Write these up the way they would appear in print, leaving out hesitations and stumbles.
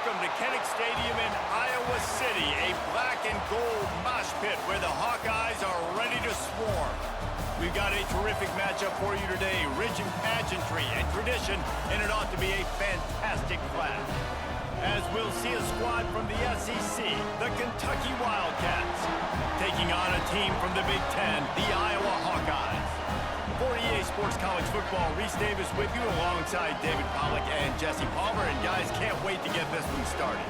welcome to Kinnick Stadium in Iowa City, a black and gold mosh pit where the Hawkeyes are ready to swarm. We've got a terrific matchup for you today, rich in pageantry and tradition, and it ought to be a fantastic clash. As we'll see a squad from the SEC, the Kentucky Wildcats, taking on a team from the Big X, the Iowa Hawkeyes. For EA Sports College Football, Reese Davis with you alongside David Pollack and Jesse Palmer. And guys, can't wait to get this one started.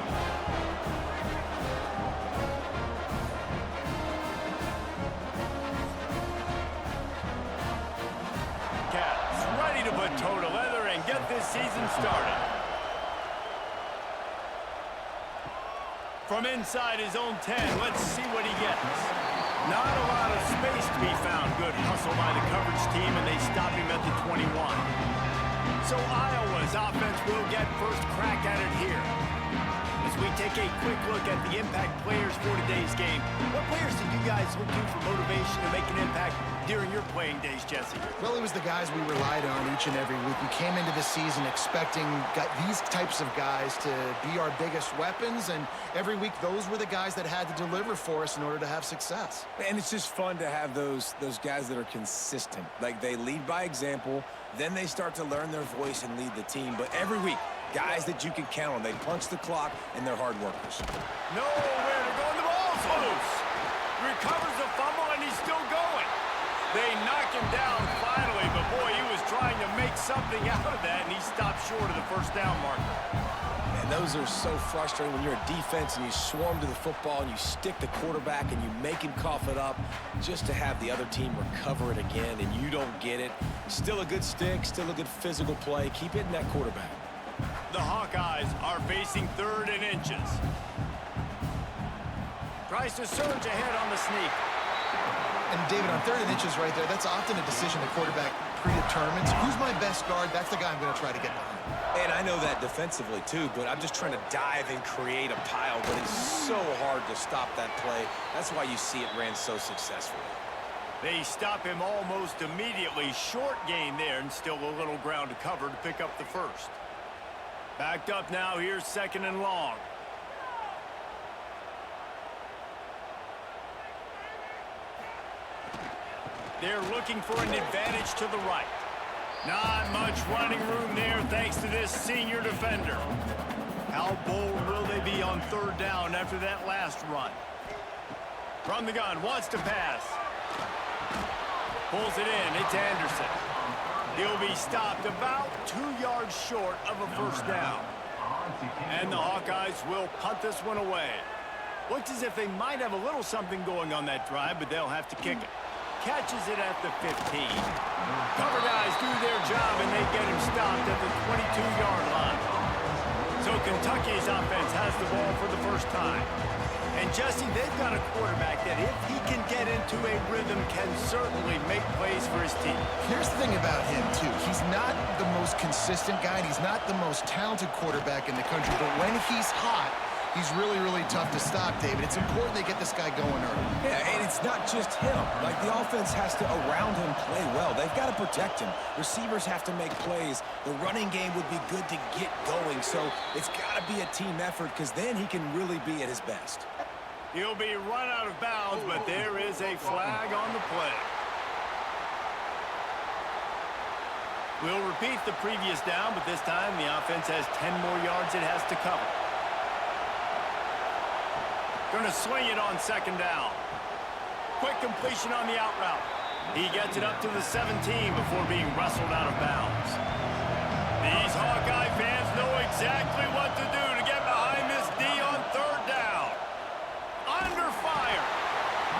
Cats ready to put toe to leather and get this season started. From inside his own 10, let's see what he gets. Not a lot of space to be found. Good hustle by the coverage team, and they stop him at the 21. So Iowa's offense will get first crack at it here. As we take a quick look at the impact players for today's game, what players did you guys look to for motivation to make an impact during your playing days, Jesse? Well, it was the guys we relied on each and every week. We came into the season expecting these types of guys to be our biggest weapons, and every week those were the guys that had to deliver for us in order to have success. And it's just fun to have those guys that are consistent. Like, they lead by example, then they start to learn their voice and lead the team. But every week, guys that you can count on. They punch the clock, and they're hard workers. Nowhere to go, and the ball's loose. Recovers the fumble, and he's still going. They knock him down finally, but boy, he was trying to make something out of that, and he stopped short of the first down marker. And those are so frustrating when you're a defense and you swarm to the football and you stick the quarterback and you make him cough it up just to have the other team recover it again, and you don't get it. Still a good stick, still a good physical play. Keep hitting that quarterback. The Hawkeyes are facing 3rd and inches. Tries to surge ahead on the sneak. And David, on 3rd and inches right there, that's often a decision the quarterback predetermines. Who's my best guard? That's the guy I'm going to try to get behind. And I know that defensively too, but I'm just trying to dive and create a pile, but it's so hard to stop that play. That's why you see it ran so successfully. They stop him almost immediately. Short gain there, and still a little ground to cover to pick up the first. Backed up now, here's 2nd and long. They're looking for an advantage to the right. Not much running room there thanks to this senior defender. How bold will they be on 3rd down after that last run? From the gun, wants to pass. Pulls it in, it's Anderson. He'll be stopped about 2 yards short of a first down. And the Hawkeyes will punt this one away. Looks as if they might have a little something going on that drive, but they'll have to kick it. Catches it at the 15. Cover guys do their job, and they get him stopped at the 22-yard line. So Kentucky's offense has the ball for the first time. And Jesse, they've got a quarterback that if he can get into a rhythm can certainly make plays for his team. Here's the thing about him, too. He's not the most consistent guy, and he's not the most talented quarterback in the country, but when he's hot, he's really, really tough to stop, David. It's important they get this guy going early. Yeah, and it's not just him. Like, the offense has to, around him, play well. They've got to protect him. Receivers have to make plays. The running game would be good to get going, so it's got to be a team effort because then he can really be at his best. He'll be run out of bounds, but there is a flag on the play. We'll repeat the previous down, but this time the offense has 10 more yards it has to cover. Going to swing it on 2nd down. Quick completion on the out route. He gets it up to the 17 before being wrestled out of bounds. These Hawkeye fans know exactly what to do to get behind this D on 3rd down. Under fire.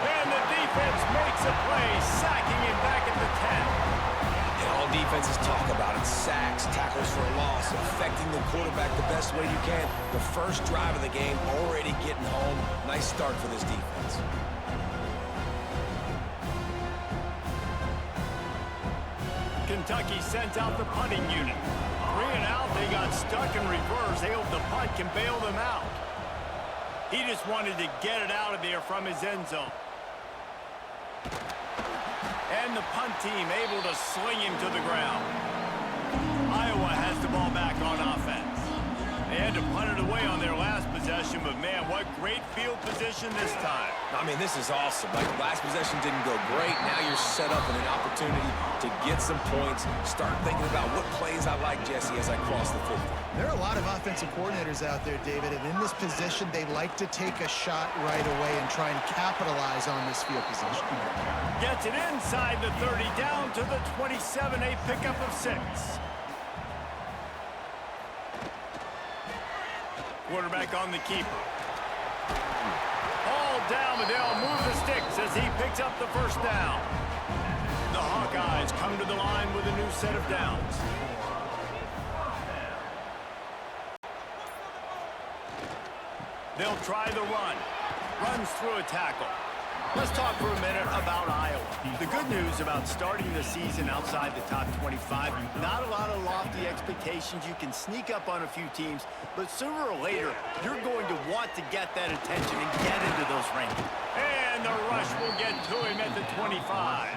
And the defense makes a play, sacking him back at the 10. And all defenses talk about it. Sacks, tackles for a loss, affecting the quarterback the best way you can. The first drive of the game, already getting home. Nice start for this defense. Kentucky sent out the punting unit. 3 and out, they got stuck in reverse. They hope the punt can bail them out. He just wanted to get it out of there from his end zone. And the punt team able to sling him to the ground. Iowa has the ball back on offense. They had tried to punt it away on their last possession, but man, what great field position this time. I mean, this is awesome. Like, last possession didn't go great. Now you're set up in an opportunity to get some points. Start thinking about what plays I like, Jesse, as I cross the 50. There are a lot of offensive coordinators out there, David, and in this position, they like to take a shot right away and try and capitalize on this field position. Gets it inside the 30, down to the 27, a pickup of 6. Quarterback on the keeper. All down, but they'll move the sticks as he picks up the first down. The Hawkeyes come to the line with a new set of downs. They'll try the run. Runs through a tackle. Let's talk for a minute about Iowa. The good news about starting the season outside the top 25, not a lot of lofty expectations. You can sneak up on a few teams, but sooner or later, you're going to want to get that attention and get into those rankings. And the rush will get to him at the 25.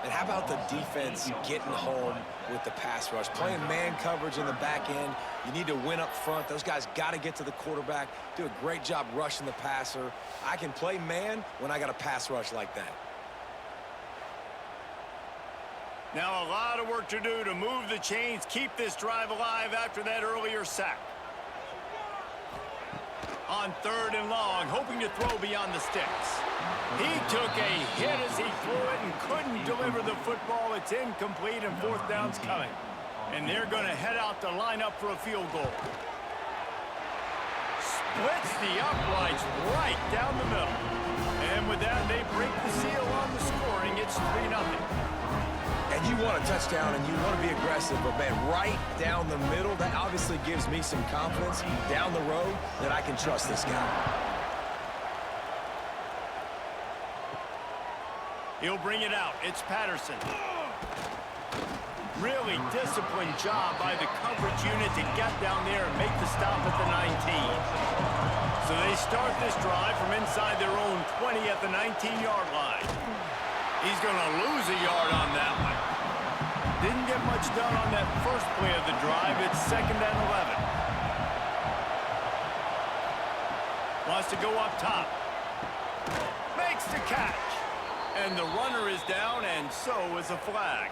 And how about the defense getting home with the pass rush? Playing man coverage in the back end. You need to win up front. Those guys got to get to the quarterback. Do a great job rushing the passer. I can play man when I got a pass rush like that. Now a lot of work to do to move the chains, keep this drive alive after that earlier sack. On 3rd and long, hoping to throw beyond the sticks. He took a hit as he threw it and couldn't deliver the football. It's incomplete and 4th down's coming. And they're going to head out to line up for a field goal. Splits the uprights right down the middle. And with that, they break the seal on the scoring. It's 3-0. And you want a touchdown and you want to be aggressive, but man, right down the middle, that obviously gives me some confidence down the road that I can trust this guy. He'll bring it out. It's Patterson. Really disciplined job by the coverage unit to get down there and make the stop at the 19. So they start this drive from inside their own 20 at the 19-yard line. He's going to lose a yard on that one. Didn't get much done on that first play of the drive. It's 2nd and 11. Wants to go up top. Makes the catch. And the runner is down, and so is a flag.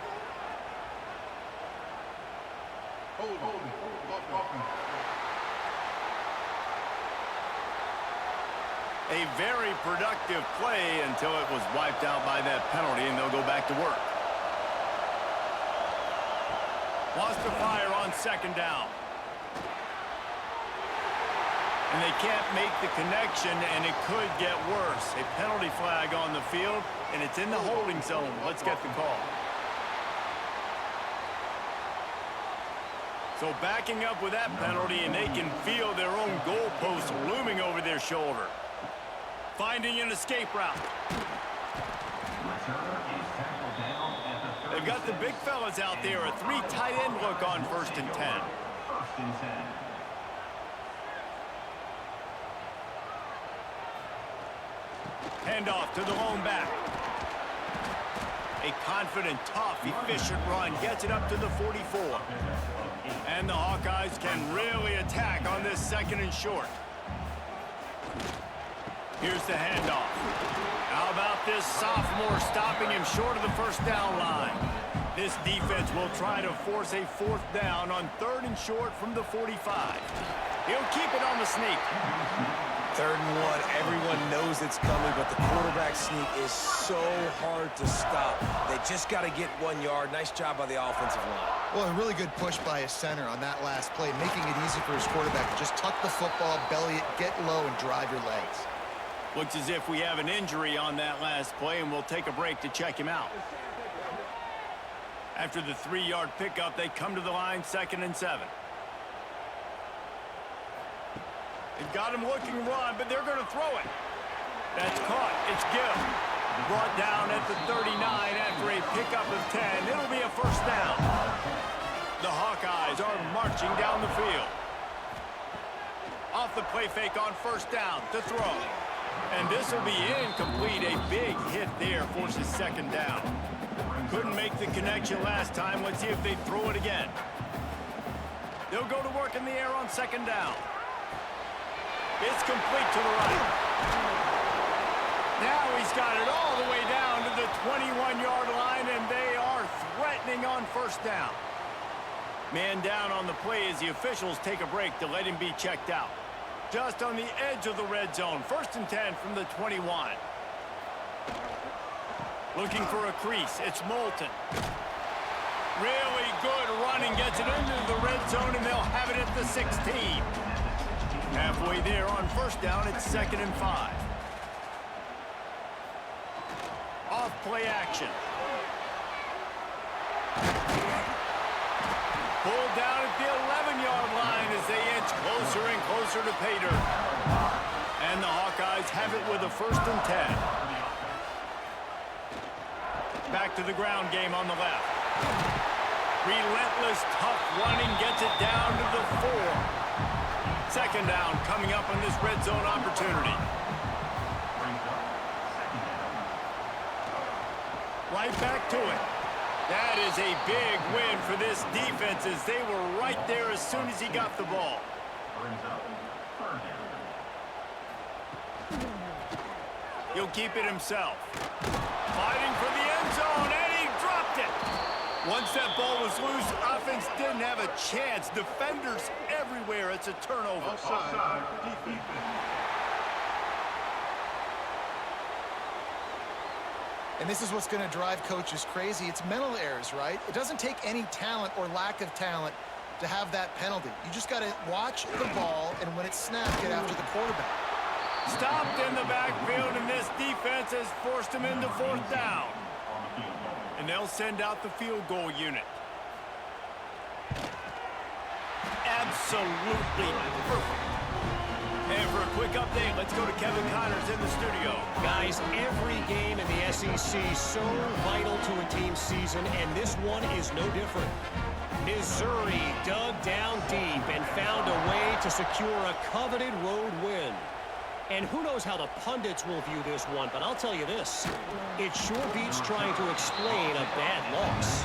A very productive play until it was wiped out by that penalty, and they'll go back to work. Wants to fire on 2nd down. And they can't make the connection, and it could get worse. A penalty flag on the field, and it's in the holding zone. Let's get the call. So backing up with that penalty, and they can feel their own goalpost looming over their shoulder. Finding an escape route. They've got the big fellas out there. A 3 tight end look on 1st and 10. Handoff to the lone back. A confident, tough, efficient run gets it up to the 44. And the Hawkeyes can really attack on this 2nd and short. Here's the handoff. How about this sophomore stopping him short of the 1st down line? This defense will try to force a 4th down on 3rd and short from the 45. He'll keep it on the sneak. 3rd and 1, everyone knows it's coming, but the quarterback sneak is so hard to stop. They just got to get 1 yard. Nice job by the offensive line. Well, a really good push by his center on that last play, making it easy for his quarterback to just tuck the football, belly it, get low, and drive your legs. Looks as if we have an injury on that last play, and we'll take a break to check him out. After the 3-yard pickup, they come to the line, 2nd and 7. They've got him looking run, but they're going to throw it. That's caught. It's Gill. Brought down at the 39 after a pickup of 10. It'll be a 1st down. The Hawkeyes are marching down the field. Off the play fake on 1st down to throw. And this will be incomplete. A big hit there forces 2nd down. Couldn't make the connection last time. Let's see if they throw it again. They'll go to work in the air on second down. It's complete to the right. Now he's got it all the way down to the 21-yard line, and they are threatening on first down. Man down on the play as the officials take a break to let him be checked out. Just on the edge of the red zone. 1st and 10 from the 21. Looking for a crease. It's Moulton. Really good running. Gets it into the red zone, and they'll have it at the 16. Halfway there on first down, it's 2nd and 5. Off play action. Pulled down at the 11-yard line as they inch closer and closer to pay dirt. And the Hawkeyes have it with a 1st and 10. Back to the ground game on the left. Relentless, tough running gets it down to the 4. 2nd down coming up on this red zone opportunity. Right back to it. That is a big win for this defense as they were right there as soon as he got the ball. He'll keep it himself. Fighting for the end zone, and he dropped it. Once that ball was loose, offense didn't have a chance. Defenders everywhere. It's a turnover. Offside. And this is what's going to drive coaches crazy. It's mental errors, right? It doesn't take any talent or lack of talent to have that penalty. You just got to watch the ball, and when it's snapped, get after the quarterback. Stopped in the backfield, and this defense has forced him into 4th down. And they'll send out the field goal unit. Absolutely perfect. And for a quick update, let's go to Kevin Connors in the studio. Guys, every game in the SEC is so vital to a team's season, and this one is no different. Missouri dug down deep and found a way to secure a coveted road win. And who knows how the pundits will view this one, but I'll tell you this. It sure beats trying to explain a bad loss.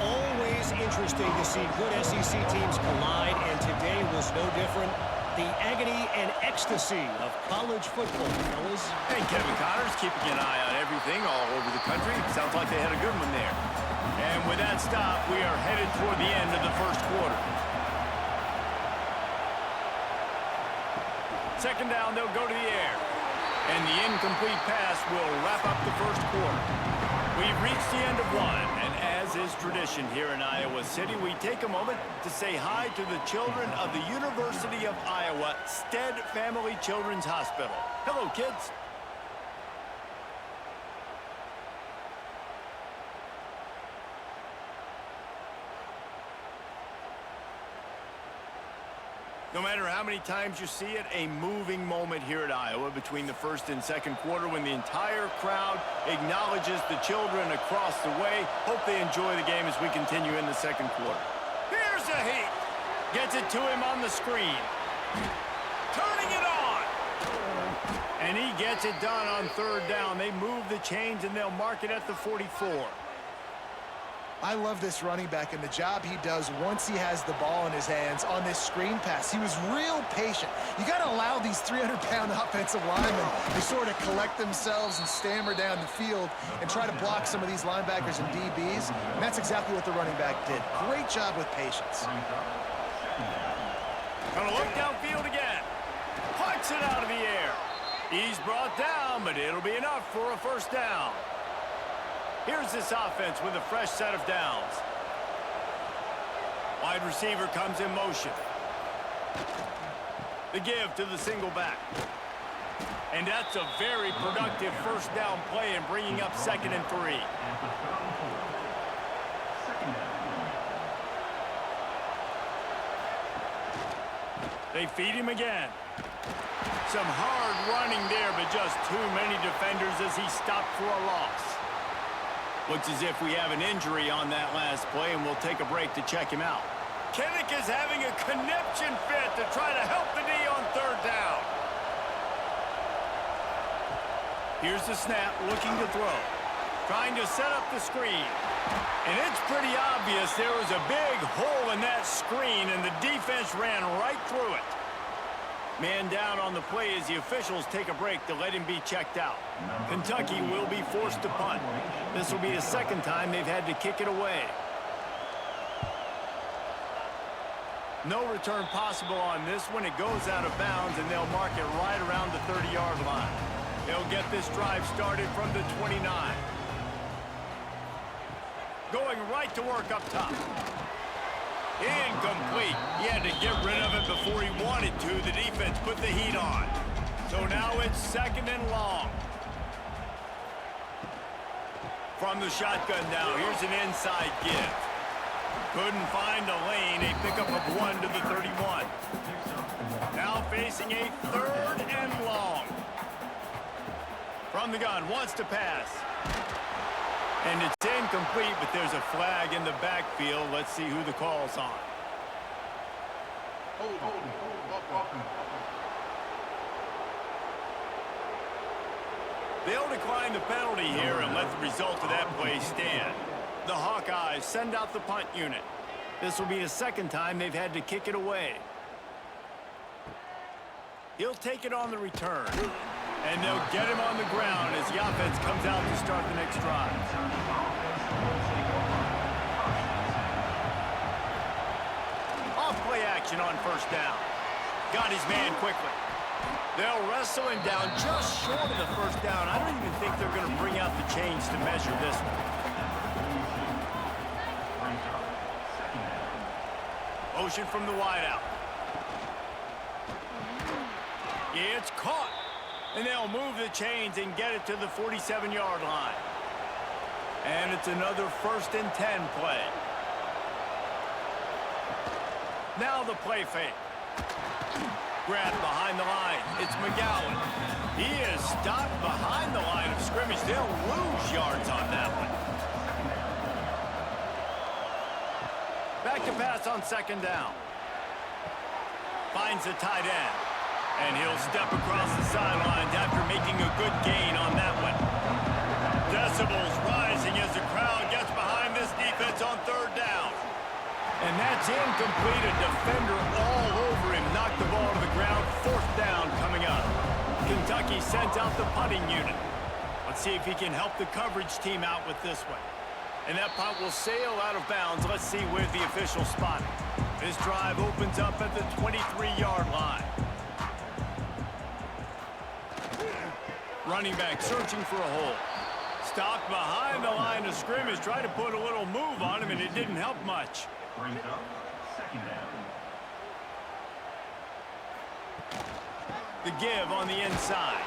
Always interesting to see good SEC teams collide, and today was no different. The agony and ecstasy of college football, fellas. Hey, Kevin Connors, keeping an eye on everything all over the country. Sounds like they had a good one there. And with that stop, we are headed toward the end of the 1st quarter. 2nd down, they'll go to the air. And the incomplete pass will wrap up the 1st quarter. We've reached the end of one, and as is tradition here in Iowa City, we take a moment to say hi to the children of the University of Iowa Stead Family Children's Hospital. Hello, kids. No matter how many times you see it, a moving moment here at Iowa between the 1st and 2nd quarter when the entire crowd acknowledges the children across the way. Hope they enjoy the game as we continue in the 2nd quarter. Here's a heat. Gets it to him on the screen. Turning it on. And he gets it done on 3rd down. They move the chains and they'll mark it at the 44. I love this running back and the job he does once he has the ball in his hands on this screen pass. He was real patient. You got to allow these 300-pound offensive linemen to sort of collect themselves and stammer down the field and try to block some of these linebackers and DBs. And that's exactly what the running back did. Great job with patience. Gonna look downfield again. Puts it out of the air. He's brought down, but it'll be enough for a 1st down. Here's this offense with a fresh set of downs. Wide receiver comes in motion. The give to the single back. And that's a very productive 1st down play and bringing up 2nd and 3. They feed him again. Some hard running there, but just too many defenders as he stopped for a loss. Looks as if we have an injury on that last play, and we'll take a break to check him out. Kinnick is having a conniption fit to try to help the D on 3rd down. Here's the snap, looking to throw. Trying to set up the screen. And it's pretty obvious there was a big hole in that screen, and the defense ran right through it. Man down on the play as the officials take a break to let him be checked out. Kentucky will be forced to punt. This will be the second time they've had to kick it away. No return possible on this one. It goes out of bounds, and they'll mark it right around the 30-yard line. They'll get this drive started from the 29. Going right to work up top. Incomplete. He had to get rid of it before he wanted to. The defense put the heat on. So now it's 2nd and long. From the shotgun now, here's an inside give. Couldn't find a lane. A pickup of 1 to the 31. Now facing a 3rd and long. From the gun, wants to pass. And it's incomplete, but there's a flag in the backfield. Let's see who the call's on. They'll decline the penalty here and let the result of that play stand. The Hawkeyes send out the punt unit. This will be the second time they've had to kick it away. He'll take it on the return. And they'll get him on the ground as the offense comes out to start the next drive. Off play action on 1st down. Got his man quickly. They'll wrestle him down just short of the 1st down. I don't even think they're going to bring out the chains to measure this one. Motion from the wideout. It's caught. And they'll move the chains and get it to the 47-yard line. And it's another 1st and 10 play. Now the play fake. Grabbed behind the line. It's McGowan. He is stopped behind the line of scrimmage. They'll lose yards on that one. Back to pass on 2nd down. Finds the tight end. And he'll step across the sidelines after making a good gain on that one. Decibels rising as the crowd gets behind this defense on 3rd down. And that's incomplete. A defender all over him. Knocked the ball to the ground. 4th down coming up. Kentucky sends out the punting unit. Let's see if he can help the coverage team out with this one. And that punt will sail out of bounds. Let's see where the official spot it. This drive opens up at the 23-yard line. Running back searching for a hole. Stopped behind the line of scrimmage. Tried to put a little move on him, and it didn't help much. Brings up 2nd down. The give on the inside.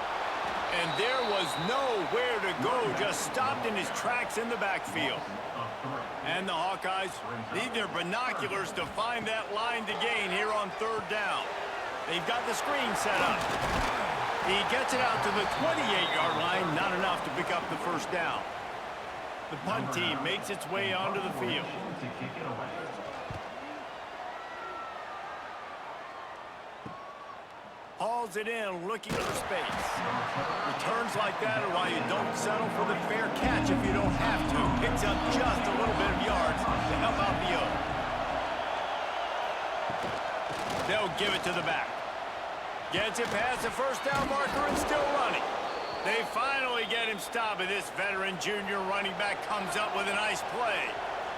And there was nowhere to go. Just stopped in his tracks in the backfield. And the Hawkeyes need their binoculars to find that line to gain here on 3rd down. They've got the screen set up. He gets it out to the 28-yard line. Not enough to pick up the 1st down. The punt team makes its way onto the field. Hauls it in, looking for space. Returns like that are why you don't settle for the fair catch if you don't have to. Picks up just a little bit of yards to help out the O. They'll give it to the back. Gets it past the 1st down marker and still running. They finally get him stopped, and this veteran junior running back comes up with a nice play.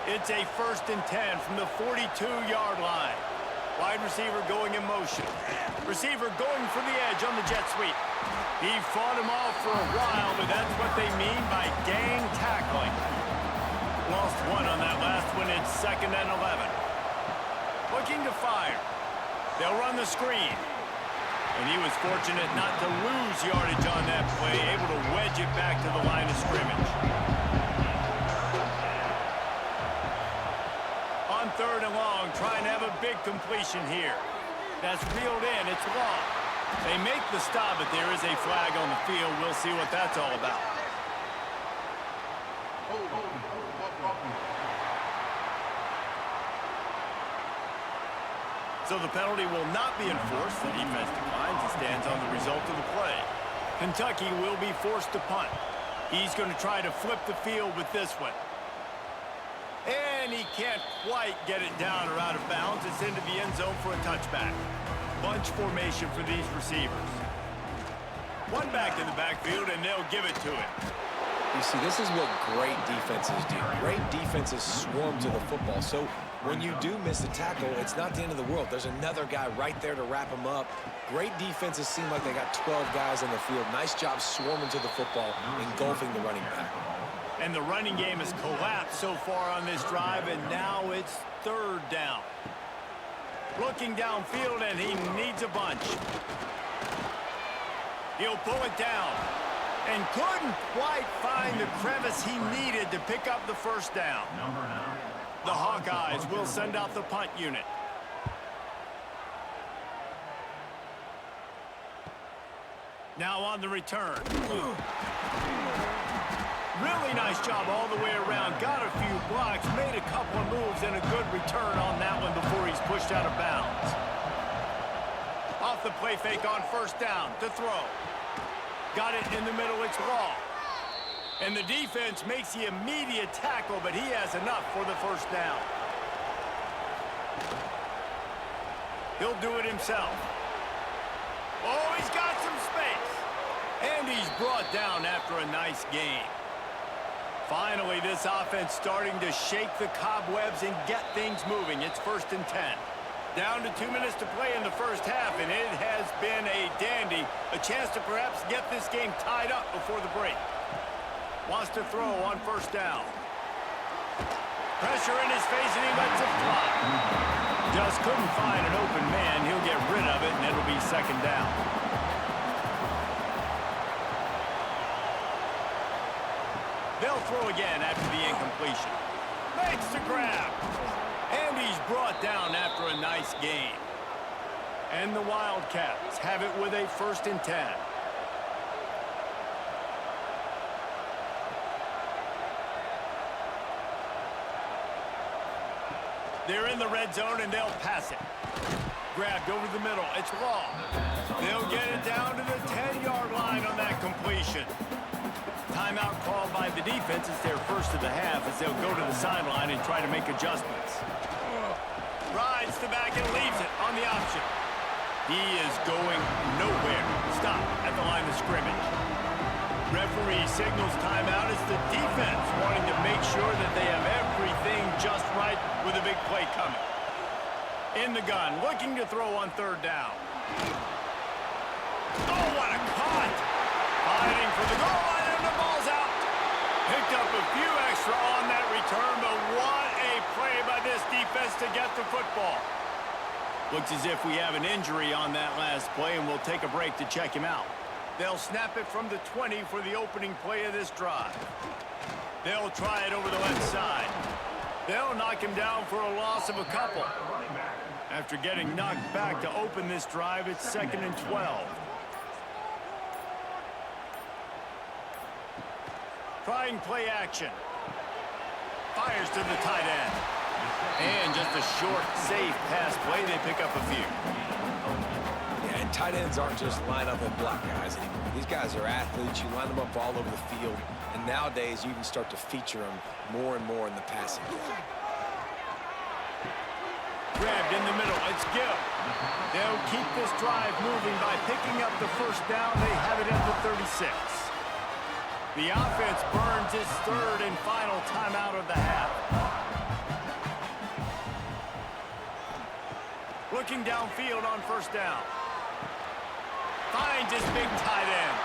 It's a 1st and 10 from the 42-yard line. Wide receiver going in motion. Receiver going for the edge on the jet sweep. He fought him off for a while, but that's what they mean by gang tackling. Lost 1 on that last one. It's 2nd and 11. Looking to fire. They'll run the screen. And he was fortunate not to lose yardage on that play, able to wedge it back to the line of scrimmage. On 3rd and long, trying to have a big completion here. That's reeled in. It's long. They make the stop, but there is a flag on the field. We'll see what that's all about. So the penalty will not be enforced. The defense declines and stands on the result of the play. Kentucky will be forced to punt. He's going to try to flip the field with this one. And he can't quite get it down or out of bounds. It's into the end zone for a touchback. Bunch formation for these receivers. One back in the backfield, and they'll give it to it. You see, this is what great defenses do. Great defenses swarm to the football. So when you do miss a tackle, it's not the end of the world. There's another guy right there to wrap him up. Great defenses seem like they got 12 guys on the field. Nice job swarming to the football, engulfing the running back. And the running game has collapsed so far on this drive, and now it's third down. Looking downfield, and he needs a bunch. He'll pull it down and couldn't quite find the crevice he needed to pick up the first down. The Hawkeyes will send out the punt unit. Now on the return. Really nice job all the way around. Got a few blocks, made a couple of moves, and a good return on that one before he's pushed out of bounds. Off the play fake on first down to throw. Got it in the middle, it's Law. And the defense makes the immediate tackle, but he has enough for the first down. He'll do it himself. Oh, he's got some space. And he's brought down after a nice gain. Finally, this offense starting to shake the cobwebs and get things moving. It's 1st and 10. Down to 2 minutes to play in the first half, and it has been a dandy. A chance to perhaps get this game tied up before the break. Wants to throw on first down. Pressure in his face, and he lets it fly. Just couldn't find an open man. He'll get rid of it, and it'll be second down. They'll throw again after the incompletion. Makes the grab. And he's brought down after a nice gain. And the Wildcats have it with a 1st and 10. They're in the red zone, and they'll pass it. Grabbed over the middle. It's Law. They'll get it down to the 10-yard line on that completion. Timeout called by the defense. It's their first of the half as they'll go to the sideline and try to make adjustments. Rides the back and leaves it on the option. He is going nowhere. Stop at the line of scrimmage. Referee signals timeout as the defense wanting to make sure that they have everything just right with a big play coming. In the gun, looking to throw on third down. Oh, what a cut! Fighting for the goal line, and the ball's out. Picked up a few extra on that return, but what a play by this defense to get the football. Looks as if we have an injury on that last play, and we'll take a break to check him out. They'll snap it from the 20 for the opening play of this drive. They'll try it over the left side. They'll knock him down for a loss of a couple. After getting knocked back to open this drive, it's 2nd and 12. Trying play action. Fires to the tight end. And just a short, safe pass play. They pick up a few. Yeah, and tight ends aren't just line up and block guys anymore. These guys are athletes. You line them up all over the field. And nowadays, you even start to feature them more and more in the passing game. Grabbed in the middle. It's Gill. They'll keep this drive moving by picking up the first down. They have it at the 36. The offense burns its 3rd and final timeout of the half. Looking downfield on first down. Finds his big tight end.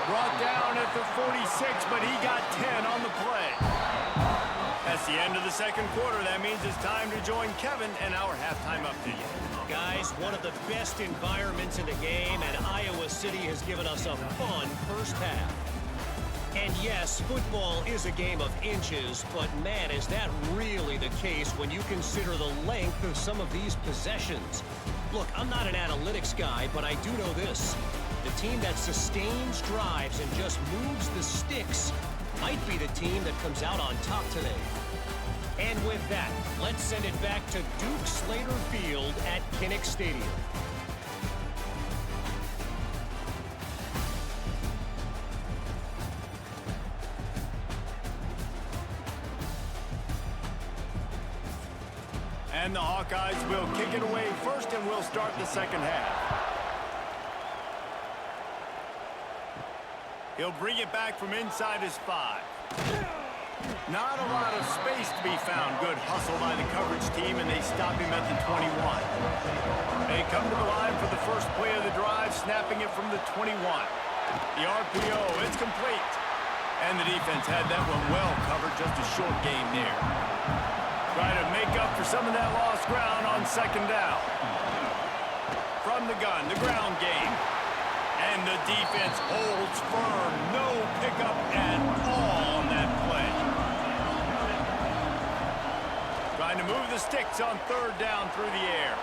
Brought down at the 46, but he got 10 on the play. That's the end of the second quarter. That means it's time to join Kevin and our halftime update. Guys, one of the best environments in the game, and Iowa City has given us a fun first half. And yes, football is a game of inches, but man, is that really the case when you consider the length of some of these possessions. Look, I'm not an analytics guy, but I do know this. The team that sustains drives and just moves the sticks might be the team that comes out on top today. And with that, let's send it back to Duke Slater Field at Kinnick Stadium. And the Hawkeyes will kick it away first, and we'll start the second half. He'll bring it back from inside his 5. Not a lot of space to be found. Good hustle by the coverage team, and they stop him at the 21. They come to the line for the first play of the drive, snapping it from the 21. The RPO, it's complete. And the defense had that one well covered, just a short game there. Try to make up for some of that lost ground on second down. From the gun, the ground game. And the defense holds firm. No pickup at all on that play. Trying to move the sticks on third down through the air.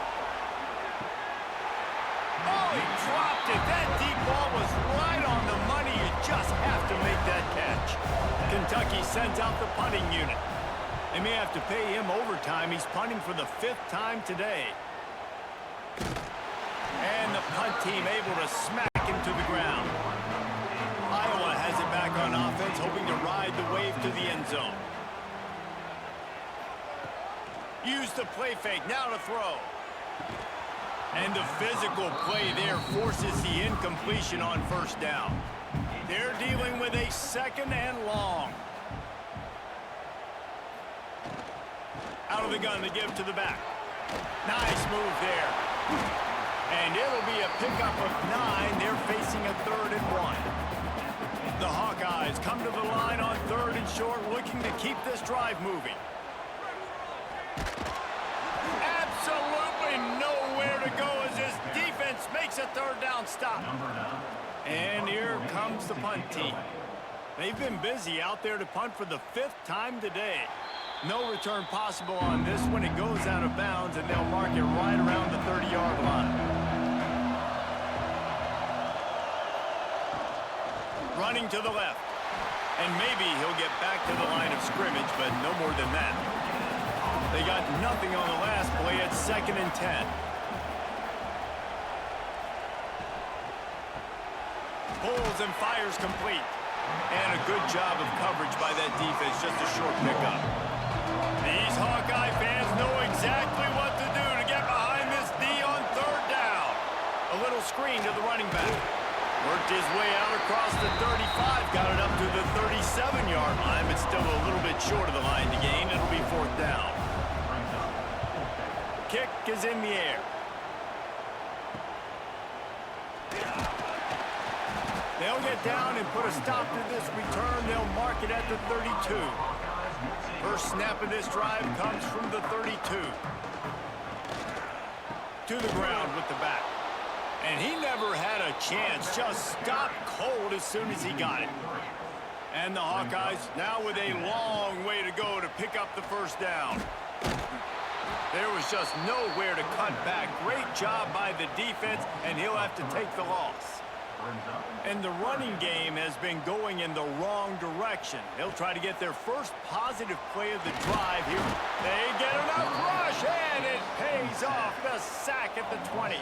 Oh, he dropped it. That deep ball was right on the money. You just have to make that catch. Kentucky sends out the punting unit. They may have to pay him overtime. He's punting for the 5th time today. And the punt team able to smack him to the ground. Iowa has it back on offense, hoping to ride the wave to the end zone. Use the play fake, now to throw. And the physical play there forces the incompletion on first down. They're dealing with a 2nd and long. Out of the gun to give to the back. Nice move there. And it'll be a pickup of 9. They're facing a 3rd and 1. The Hawkeyes come to the line on 3rd and short, looking to keep this drive moving. Absolutely nowhere to go as this defense makes a 3rd down stop. And here comes the punt team. They've been busy out there to punt for the 5th time today. No return possible on this one. It goes out of bounds, and they'll mark it right around the 30-yard line. Running to the left. And maybe he'll get back to the line of scrimmage, but no more than that. They got nothing on the last play at 2nd and 10. Pulls and fires complete. And a good job of coverage by that defense, just a short pickup. These Hawkeye fans know exactly what to do to get behind this D on 3rd down. A little screen to the running back. Worked his way out across the 35, got it up to the 37-yard line, but still a little bit short of the line to gain. It'll be 4th down. Kick is in the air. They'll get down and put a stop to this return. They'll mark it at the 32. First snap of this drive comes from the 32. To the ground with the back. And he never had a chance. Just stopped cold as soon as he got it. And the Hawkeyes now with a long way to go to pick up the 1st down. There was just nowhere to cut back. Great job by the defense, and he'll have to take the loss. And the running game has been going in the wrong direction. They'll try to get their first positive play of the drive here. They get enough rush, and it pays off. The sack at the 20.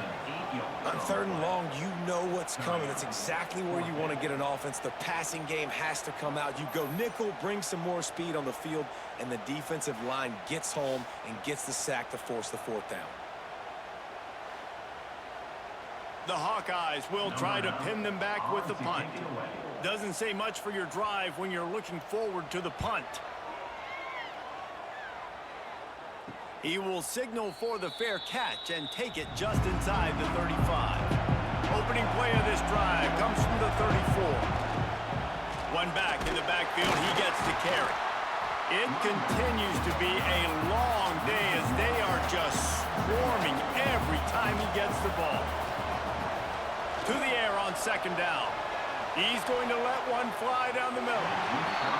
On 3rd and long, you know what's coming. That's exactly where you want to get an offense. The passing game has to come out. You go nickel, bring some more speed on the field, and the defensive line gets home and gets the sack to force the 4th down. The Hawkeyes will try to pin them back with the punt. Doesn't say much for your drive when you're looking forward to the punt. He will signal for the fair catch and take it just inside the 35. Opening play of this drive comes from the 34. One back in the backfield, he gets to carry. It continues to be a long day as they are just swarming every time he gets the ball. To the air on 2nd down. He's going to let one fly down the middle.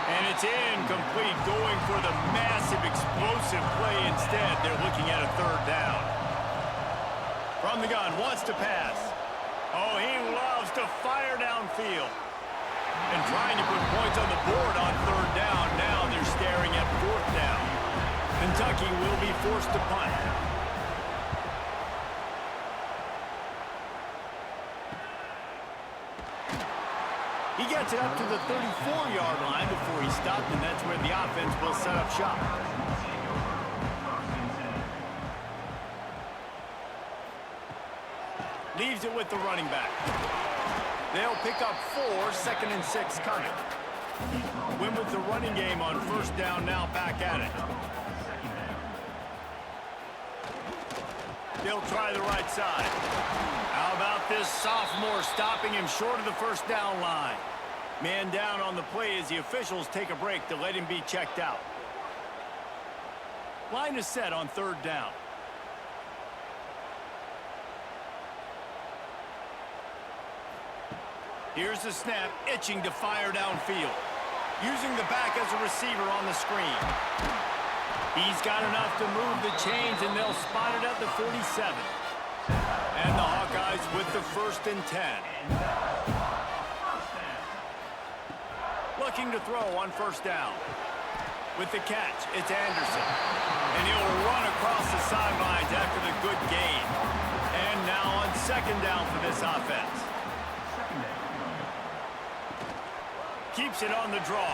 And it's incomplete, going for the massive explosive play instead. They're looking at a 3rd down. From the gun, wants to pass. Oh, he loves to fire downfield. And trying to put points on the board on 3rd down. Now they're staring at 4th down. Kentucky will be forced to punt. He gets it up to the 34-yard line before he stopped, and that's where the offense will set up shop. Leaves it with the running back. They'll pick up 4, 2nd and 6 coming. Win with the running game on first down, now back at it. They'll try the right side. How about this sophomore stopping him short of the first down line? Man down on the play as the officials take a break to let him be checked out. Line is set on 3rd down. Here's the snap, itching to fire downfield. Using the back as a receiver on the screen. He's got enough to move the chains, and they'll spot it at the 47. And the Hawkeyes with the 1st and 10. Looking to throw on first down. With the catch, it's Anderson. And he'll run across the sidelines after the good gain. And now on 2nd down for this offense. Keeps it on the draw.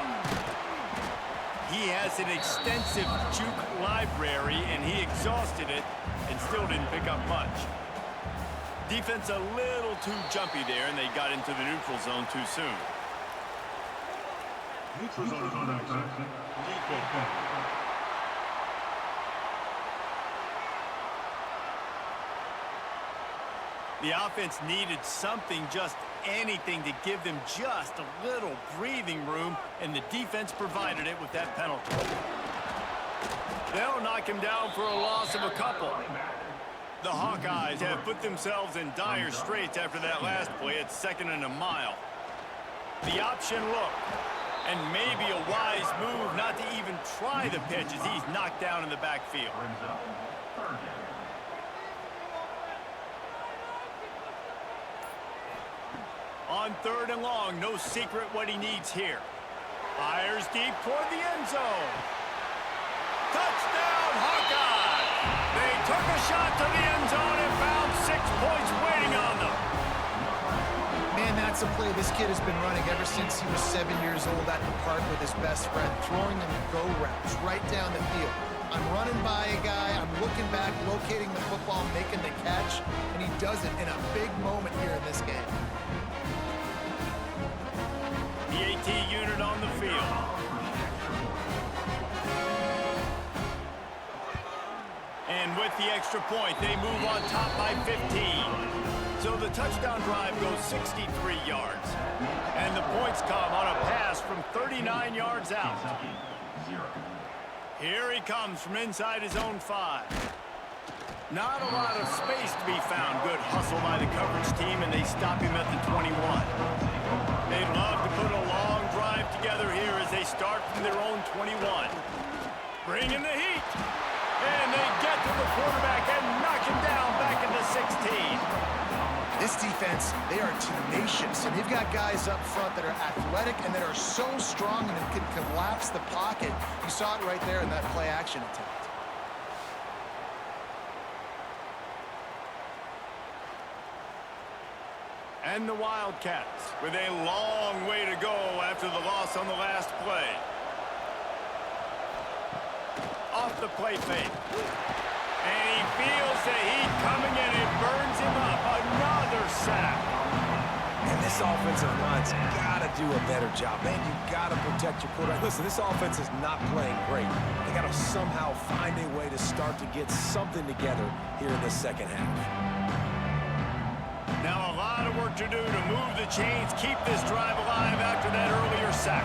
He has an extensive juke library, and he exhausted it and still didn't pick up much. Defense a little too jumpy there, and they got into the neutral zone too soon. Neutral zone is on action. The offense needed something, just anything, to give them just a little breathing room, and the defense provided it with that penalty. They'll knock him down for a loss of a couple. The Hawkeyes have put themselves in dire straits after that last play at 2nd and a mile. The option look, and maybe a wise move not to even try the pitch as he's knocked down in the backfield. On 3rd and long, no secret what he needs here. Fires deep toward the end zone. Touchdown, Hawkeyes! They took a shot to the end zone and found 6 points waiting on them. Man, that's a play this kid has been running ever since he was 7 years old at the park with his best friend, throwing them go routes right down the field. I'm running by a guy, I'm looking back, locating the football, making the catch, and he does it in a big moment here in this game. The AT unit on the field. And with the extra point, they move on top by 15. So the touchdown drive goes 63 yards. And the points come on a pass from 39 yards out. Here he comes from inside his own 5. Not a lot of space to be found. Good hustle by the coverage team, and they stop him at the 21. They'd love to put a long drive together here as they start from their own 21. Bring in the heat. And they get to the quarterback and knock him down back into 16. This defense, they are tenacious, and they've got guys up front that are athletic and that are so strong and can collapse the pocket. You saw it right there in that play-action attempt. And the Wildcats with a long way to go after the loss on the last play. Off the play fake. And he feels the heat coming and it burns him up. Another sack. And this offensive line's got to do a better job. Man, you got to protect your quarterback. Listen, this offense is not playing great. They got to somehow find a way to start to get something together here in the second half. Now a lot of work to do to move the chains, keep this drive alive after that earlier sack.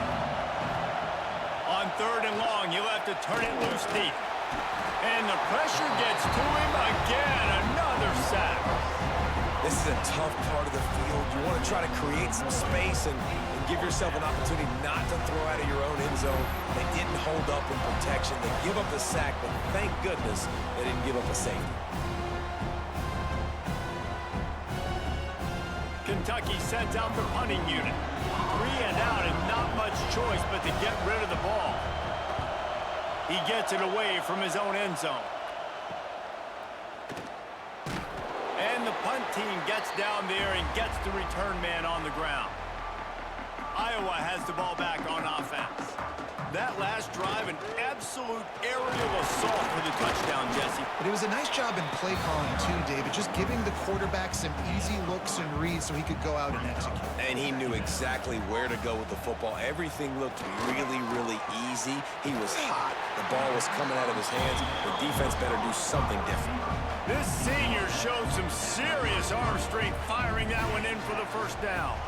On 3rd and long, you'll have to turn it loose deep. And the pressure gets to him again. Another sack. This is a tough part of the field. You want to try to create some space and give yourself an opportunity not to throw out of your own end zone. They didn't hold up in protection. They give up the sack, but thank goodness they didn't give up a safety. Kentucky sends out the punting unit. 3 and out and not much choice but to get rid of the ball. He gets it away from his own end zone. And the punt team gets down there and gets the return man on the ground. Iowa has the ball back on offense. That last drive, an absolute aerial assault for the touchdown, Jesse. But it was a nice job in play calling, too, David, just giving the quarterback some easy looks and reads so he could go out and execute. And he knew exactly where to go with the football. Everything looked really, really easy. He was hot. The ball was coming out of his hands. The defense better do something different. This senior showed some serious arm strength firing that one in for the first down.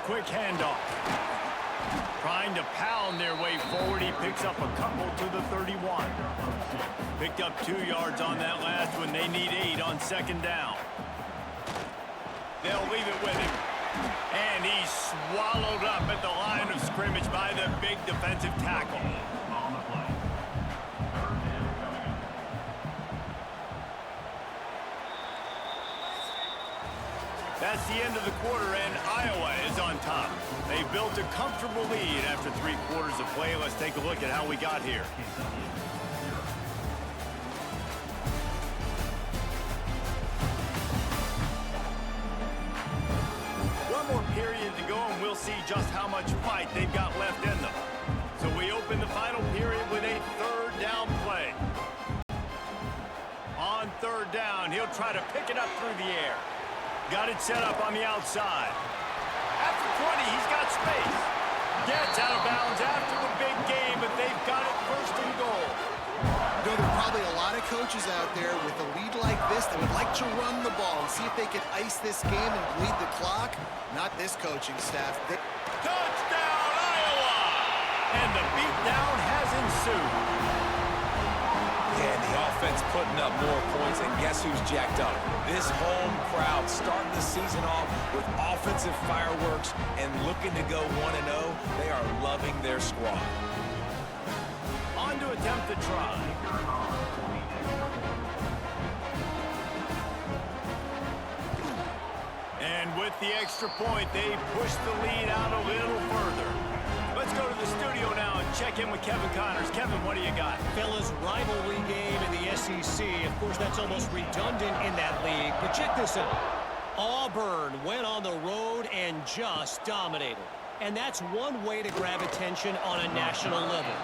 Quick handoff. Trying to pound their way forward. He picks up a couple to the 31. Picked up 2 yards on that last one. They need 8 on second down. They'll leave it with him. And he's swallowed up at the line of scrimmage by the big defensive tackle. That's the end of the quarter, and Iowa is on top. They built a comfortable lead after 3 quarters of play. Let's take a look at how we got here. One more period to go, and we'll see just how much fight they've got left in them. So we open the final period with a 3rd down play. On 3rd down, he'll try to pick it up through the air. Got it set up on the outside. After 20, he's got space. Gets out of bounds after the big game, but they've got it 1st and goal. You know, there are probably a lot of coaches out there with a lead like this that would like to run the ball and see if they could ice this game and bleed the clock. Not this coaching staff. Touchdown, Iowa! And the beatdown has ensued. And the offense putting up more points, and guess who's jacked up? This home crowd starting the season off with offensive fireworks and looking to go 1-0. They are loving their squad. On to attempt the try. And with the extra point, they push the lead out a little further. Let's go to the studio now and check in with Kevin Connors. Kevin, what do you got? Fellas, rivalry game in the SEC. Of course, that's almost redundant in that league. But check this out. Auburn went on the road and just dominated. And that's one way to grab attention on a national level.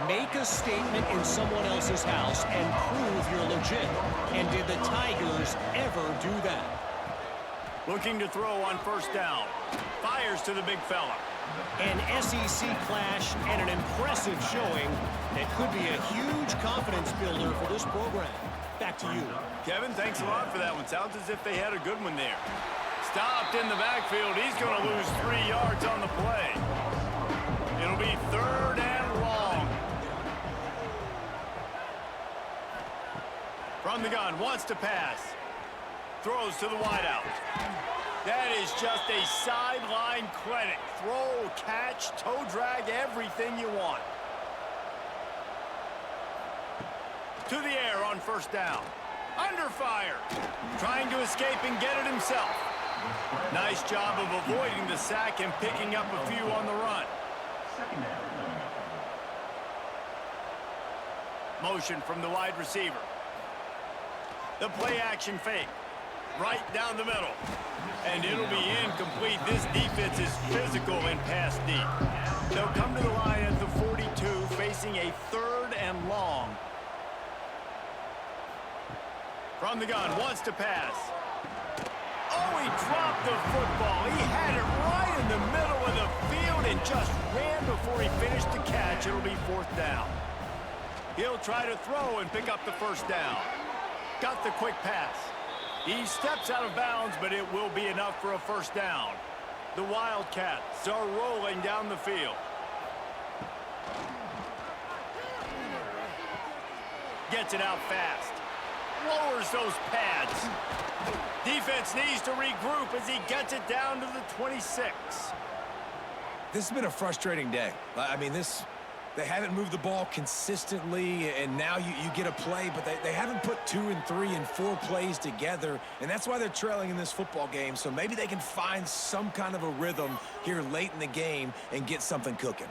Make a statement in someone else's house and prove you're legit. And did the Tigers ever do that? Looking to throw on 1st down. Fires to the big fella. An SEC clash and an impressive showing that could be a huge confidence builder for this program. Back to you. Kevin, thanks a lot for that one. Sounds as if they had a good one there. Stopped in the backfield. He's going to lose 3 yards on the play. It'll be 3rd and long. From the gun, wants to pass. Throws to the wideout. That is just a sideline clinic. Throw, catch, toe drag, everything you want. To the air on 1st down. Under fire. Trying to escape and get it himself. Nice job of avoiding the sack and picking up a few on the run. Motion from the wide receiver. The play action fake. Right down the middle. And it'll be incomplete. This defense is physical and pass deep. They'll come to the line at the 42, facing a 3rd and long. From the gun, wants to pass. Oh, he dropped the football. He had it right in the middle of the field and just ran before he finished the catch. It'll be 4th down. He'll try to throw and pick up the 1st down. Got the quick pass. He steps out of bounds, but it will be enough for a 1st down. The Wildcats are rolling down the field. Gets it out fast. Lowers those pads. Defense needs to regroup as he gets it down to the 26. This has been a frustrating day. I mean, they haven't moved the ball consistently, and now you get a play, but they haven't put 2 and 3 and 4 plays together, and that's why they're trailing in this football game. So maybe they can find some kind of a rhythm here late in the game and get something cooking.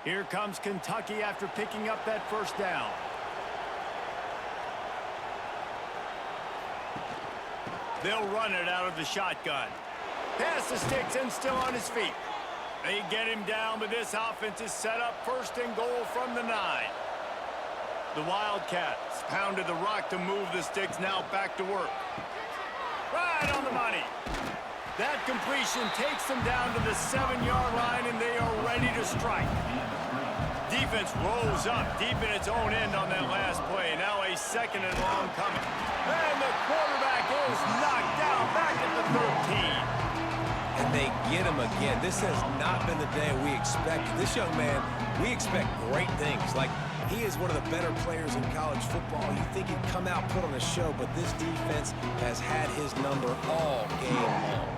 Here comes Kentucky after picking up that first down. They'll run it out of the shotgun. Pass the sticks and still on his feet. They get him down, but this offense is set up first and goal from the 9. The Wildcats pounded the rock to move the sticks, now back to work. Right on the money. That completion takes them down to the 7-yard line, and they are ready to strike. Defense rolls up deep in its own end on that last play. Now a second and long coming. And the quarterback is knocked down back at the 13. And they get him again. This has not been the day we expected. This young man, we expect great things. Like, he is one of the better players in college football. You think he'd come out, put on a show, but this defense has had his number all game long.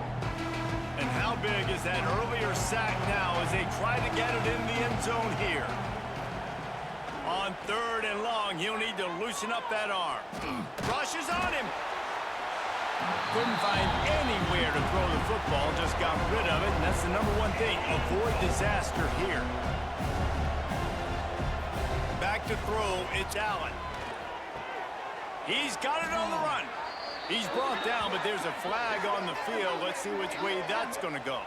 And how big is that earlier sack now as they try to get it in the end zone here? On 3rd and long, he'll need to loosen up that arm. Rushes on him. Couldn't find anywhere to throw the football, just got rid of it, and that's the number one thing. Avoid disaster here. Back to throw, it's Allen. He's got it on the run. He's brought down, but there's a flag on the field. Let's see which way that's going to go.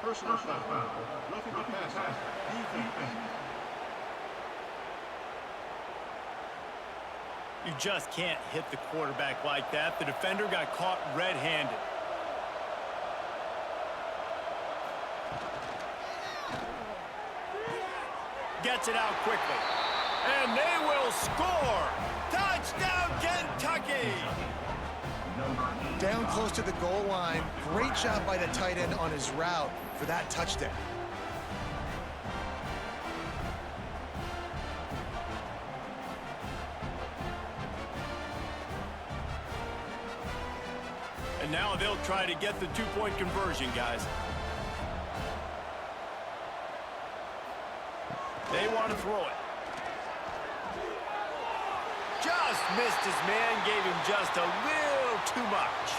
Personal foul. Roughing the passer. Defense. You just can't hit the quarterback like that. The defender got caught red-handed. Gets it out quickly. And they will score! Touchdown, Kentucky! Down close to the goal line. Great job by the tight end on his route for that touchdown. And now they'll try to get the two-point conversion, guys. They want to throw it. Just missed his man, gave him just a little too much.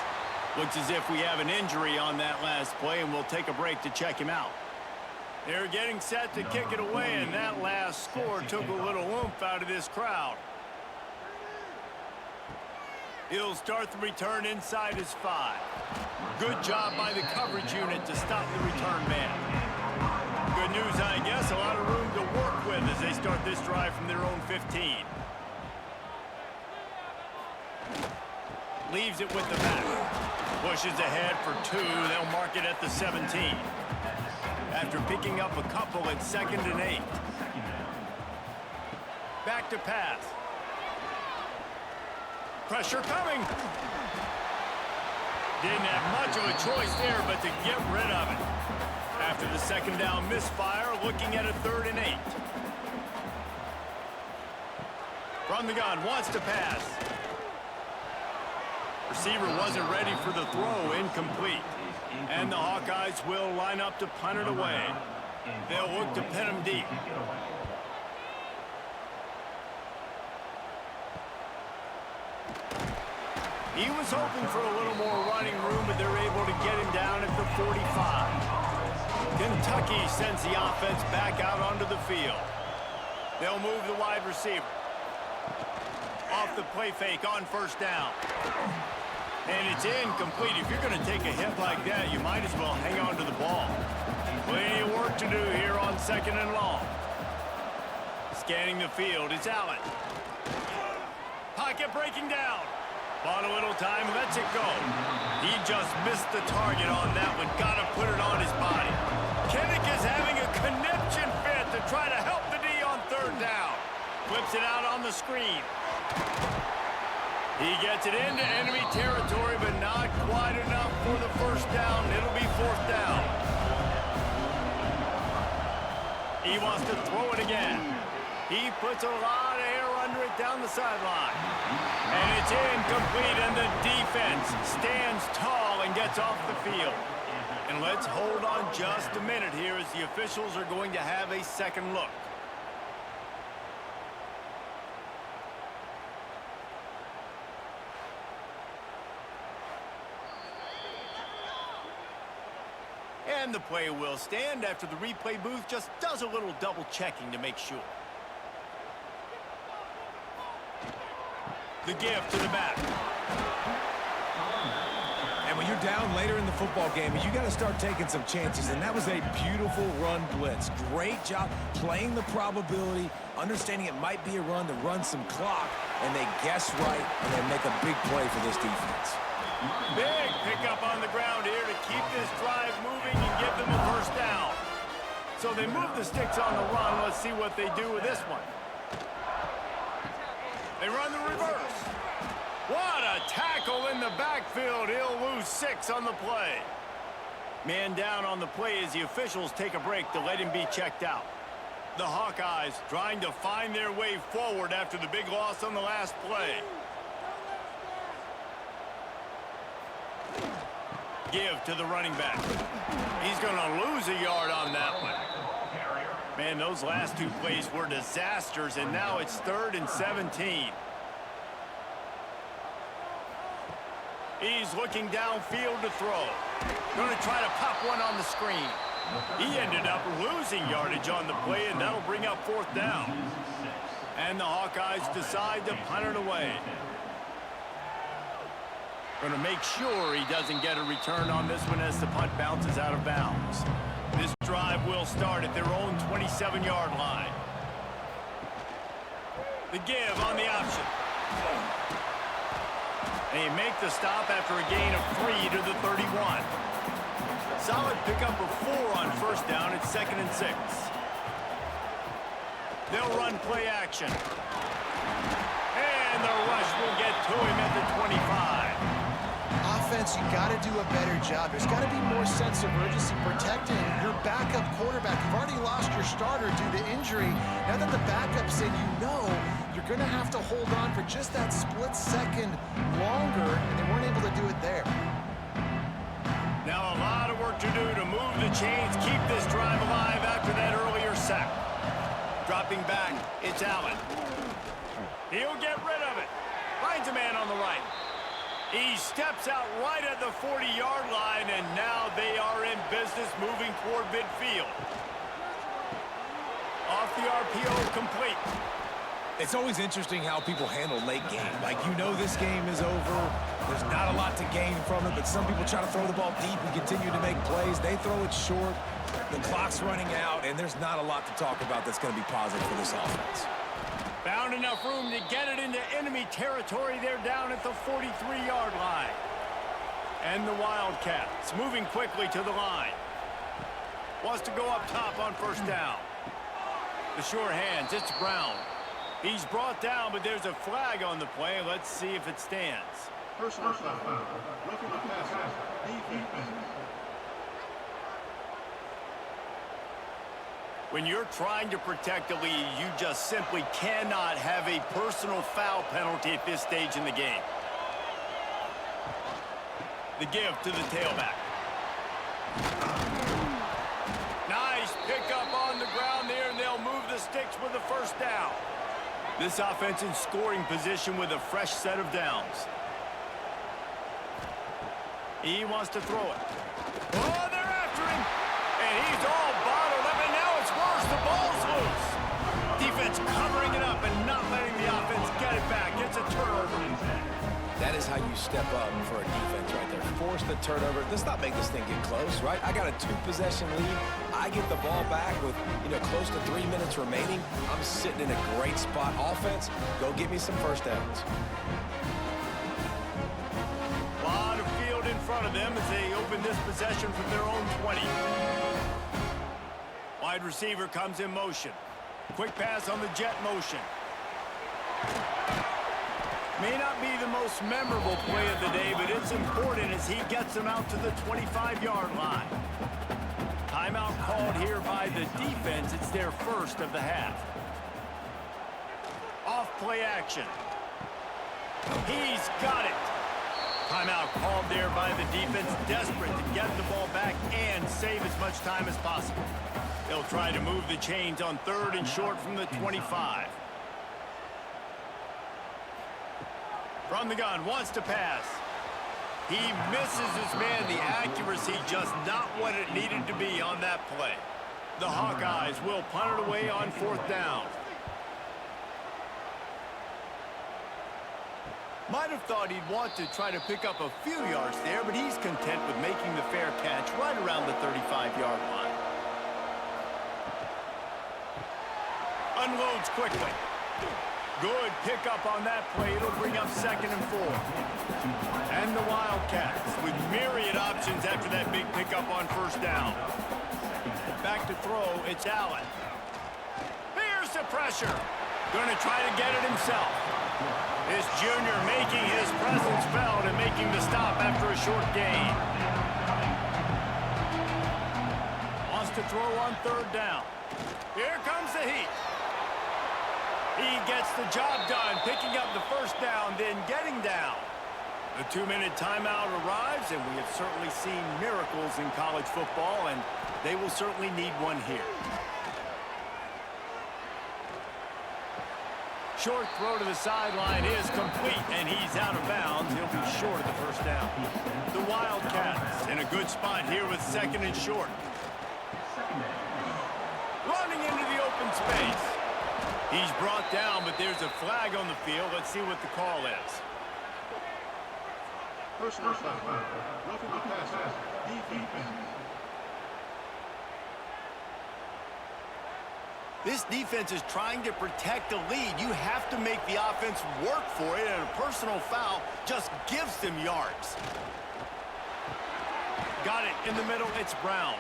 Looks as if we have an injury on that last play, and we'll take a break to check him out. They're getting set to kick it away, and that last score took a little oomph out of this crowd. He'll start the return inside his 5. Good job by the coverage unit to stop the return man. Good news, I guess, a lot of room to work with as they start this drive from their own 15. Leaves it with the back. Pushes ahead for 2. They'll mark it at the 17. After picking up a couple at 2nd and 8. Back to pass. Pressure coming. Didn't have much of a choice there, but to get rid of it. After the second down misfire, looking at a 3rd and 8. From the gun, wants to pass. Receiver wasn't ready for the throw, incomplete. And the Hawkeyes will line up to punt it away. They'll look to pin him deep. He was hoping for a little more running room, but they're able to get him down at the 45. Kentucky sends the offense back out onto the field. They'll move the wide receiver. Off the play fake on 1st down. And it's incomplete. If you're going to take a hit like that, you might as well hang on to the ball. Plenty of work to do here on 2nd and long. Scanning the field, it's Allen. Pocket breaking down. Bought a little time, lets it go. He just missed the target on that one. Got to put it on his body. Kinnick is having a conniption fit to try to help the D on 3rd down. Flips it out on the screen. He gets it into enemy territory, but not quite enough for the 1st down. It'll be 4th down. He wants to throw it again. He puts a lot of air under it down the sideline. And it's incomplete, and the defense stands tall and gets off the field. And let's hold on just a minute here as the officials are going to have a second look. And the play will stand after the replay booth just does a little double checking to make sure. The give to the back. And when you're down later in the football game, you got to start taking some chances, and that was a beautiful run blitz. Great job playing the probability, understanding it might be a run to run some clock, and they guess right, and they make a big play for this defense. Big pickup on the ground here to keep this drive moving and give them a first down. So they move the sticks on the run. Let's see what they do with this one. They run the reverse. What a tackle in the backfield. He'll lose 6 on the play. Man down on the play as the officials take a break to let him be checked out. The Hawkeyes trying to find their way forward after the big loss on the last play. Give to the running back. He's going to lose a yard on that one. Man, those last 2 plays were disasters, and now it's 3rd and 17. He's looking downfield to throw. Going to try to pop one on the screen. He ended up losing yardage on the play, and that'll bring up 4th down. And the Hawkeyes decide to punt it away. Going to make sure he doesn't get a return on this one as the punt bounces out of bounds. This drive will start at their own 27-yard line. The give on the option. And he make the stop after a gain of 3 to the 31. Solid pickup of 4 on first down. It's 2nd and 6. They'll run play action. And the rush will get to him at the 25. Offense, you got to do a better job. There's got to be more sense of urgency protecting your backup quarterback. You've already lost your starter due to injury. Now that the backup's in, you know you're going to have to hold on for just that split second longer, and they weren't able to do it there. Now a lot of work to do to move the chains, keep this drive alive after that earlier sack. Dropping back, it's Allen. He'll get rid of it. Finds a man on the right. He steps out right at the 40-yard line, and now they are in business moving toward midfield. Off the RPO, complete. It's always interesting how people handle late game. Like, you know this game is over. There's not a lot to gain from it, but some people try to throw the ball deep and continue to make plays. They throw it short. The clock's running out, and there's not a lot to talk about that's going to be positive for this offense. Found enough room to get it into enemy territory. They're down at the 43-yard line. And the Wildcats moving quickly to the line. Wants to go up top on first down. The sure hands, it's Brown. He's brought down, but there's a flag on the play. Let's see if it stands. Personal foul. Roughing the passer. Defense. When you're trying to protect a lead, you just simply cannot have a personal foul penalty at this stage in the game. The give to the tailback. Nice pickup on the ground there, and they'll move the sticks with the first down. This offense in scoring position with a fresh set of downs. He wants to throw it. Oh, they're after him. And he's all bottled up, and now it's worse. The ball's loose. Defense covering it up and not letting the offense get it back. It's a turnover. That is how you step up for a defense right there. Force the turnover. Let's not make this thing get close, right? I got a 2-possession lead. I get the ball back with, close to 3 minutes remaining. I'm sitting in a great spot. Offense, go get me some first downs. A lot of field in front of them as they open this possession from their own 20. Wide receiver comes in motion. Quick pass on the jet motion. May not be the most memorable play of the day, but it's important as he gets them out to the 25-yard line. Timeout called here by the defense. It's their first of the half. Off play action. He's got it. Timeout called there by the defense, desperate to get the ball back and save as much time as possible. They'll try to move the chains on 3rd and short from the 25. From the gun, wants to pass. He misses his man. The accuracy just not what it needed to be on that play. The Hawkeyes will punt it away on 4th down. Might have thought he'd want to try to pick up a few yards there, but he's content with making the fair catch right around the 35-yard line. Unloads quickly. Good pickup on that play. It'll bring up 2nd and 4. And the Wildcats with myriad options after that big pickup on 1st down. Back to throw, it's Allen. Here's the pressure. Going to try to get it himself. This junior making his presence felt and making the stop after a short gain. Wants to throw on 3rd down. Here comes the heat. He gets the job done, picking up the 1st down, then getting down. The 2-minute timeout arrives, and we have certainly seen miracles in college football, and they will certainly need one here. Short throw to the sideline is complete, and he's out of bounds. He'll be short of the 1st down. The Wildcats in a good spot here with 2nd and short. Running into the open space. He's brought down, but there's a flag on the field. Let's see what the call is. Personal foul. Roughing the passer. Defense. This defense is trying to protect the lead. You have to make the offense work for it, and a personal foul just gives them yards. Got it in the middle. It's Brown.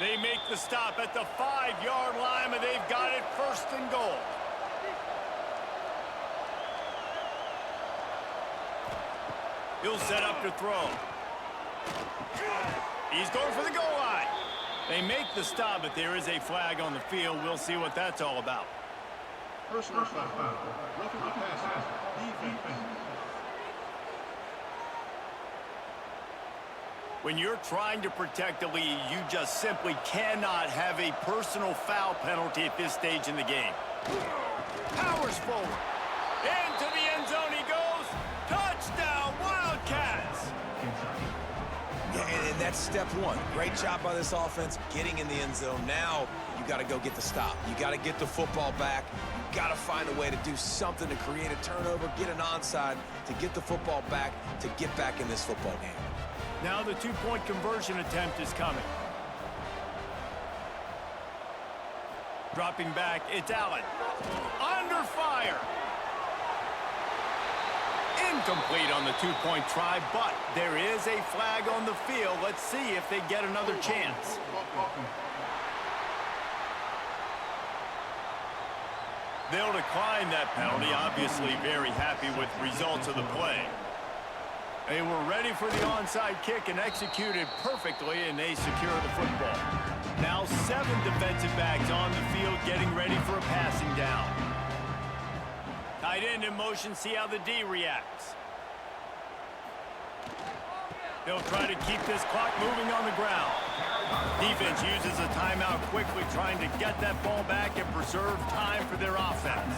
They make the stop at the 5-yard line, and they've got it 1st and goal. He'll set up to throw. He's going for the goal line. They make the stop, but there is a flag on the field. We'll see what that's all about. Personal foul. Roughing the passer. Defense. When you're trying to protect the lead, you just simply cannot have a personal foul penalty at this stage in the game. Powers forward. Into the end zone he goes. Touchdown, Wildcats! Yeah, and that's step 1. Great job by this offense getting in the end zone. Now you got to go get the stop. You got to get the football back. You got to find a way to do something to create a turnover, get an onside, to get the football back, to get back in this football game. Now the 2-point conversion attempt is coming. Dropping back, it's Allen. Under fire. Incomplete on the 2-point try, but there is a flag on the field. Let's see if they get another chance. They'll decline that penalty, obviously very happy with results of the play. They were ready for the onside kick and executed perfectly, and they secure the football. Now 7 defensive backs on the field getting ready for a passing down. Tight end in motion, see how the D reacts. They'll try to keep this clock moving on the ground. Defense uses a timeout quickly, trying to get that ball back and preserve time for their offense.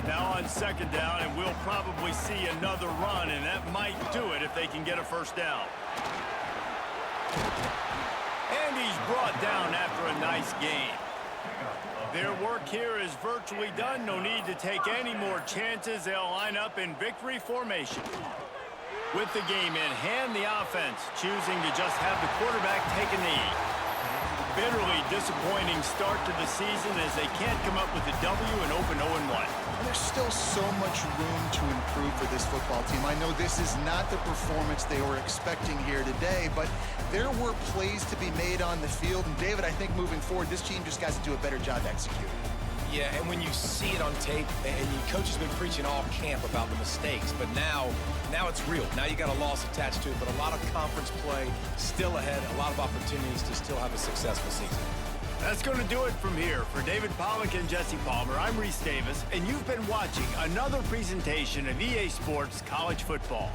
Now on 2nd down, and we'll probably see another run, and that might do it if they can get a 1st down. And he's brought down after a nice gain. Their work here is virtually done. No need to take any more chances. They'll line up in victory formation. With the game in hand, the offense choosing to just have the quarterback take a knee. Bitterly disappointing start to the season as they can't come up with a W and open 0-1. There's still so much room to improve for this football team. I know this is not the performance they were expecting here today, but there were plays to be made on the field. And David, I think moving forward, this team just got to do a better job executing. Yeah, and when you see it on tape, and your coach has been preaching all camp about the mistakes, but now it's real. Now you got a loss attached to it, but a lot of conference play still ahead, a lot of opportunities to still have a successful season. That's going to do it from here. For David Pollack and Jesse Palmer, I'm Reese Davis, and you've been watching another presentation of EA Sports College Football.